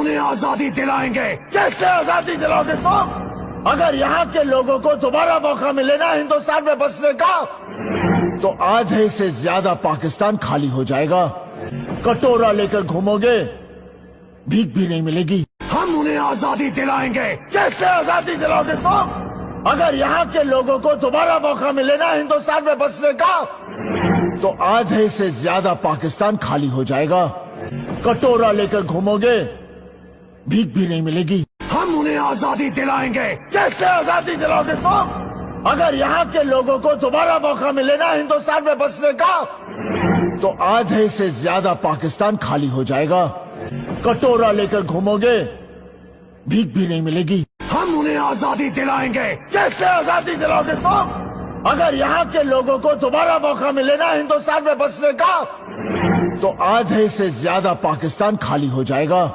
انہیں آزادی دلائیں گے۔ کیسے آزادی دلاؤ گے تم؟ اگر یہاں کے لوگوں کو دوبارہ موقع ملے نا ہندوستان میں بسنے کا تو آدھے سے زیادہ پاکستان خالی ہو جائے گا۔ کٹورا لے کر گھومو گے، بھیک بھی نہیں ملے گی۔ ہم انہیں آزادی دلائیں گے۔ کیسے آزادی دلاؤ گے تم؟ اگر یہاں کے لوگوں کو دوبارہ موقع ملے نا ہندوستان میں بسنے کا تو آدھے سے زیادہ پاکستان خالی ہو جائے گا۔ کٹورا لے کر گھومو گے، بھیک بھی نہیں ملے گی۔ ہم انہیں آزادی دلائیں گے۔ کیسے آزادی دلاؤ گے تم؟ اگر یہاں کے لوگوں کو دوبارہ موقع ملے نا ہندوستان میں بسنے کا تو آدھے سے زیادہ پاکستان خالی ہو جائے گا۔ کٹورا لے کر گھومو گے، بھیک بھی نہیں ملے گی۔ ہم انہیں آزادی دلائیں گے۔ کیسے آزادی دلاؤ گے تم؟ اگر یہاں کے لوگوں کو دوبارہ موقع ملے نا ہندوستان میں بسنے کا تو آدھے سے زیادہ پاکستان خالی ہو جائے گا۔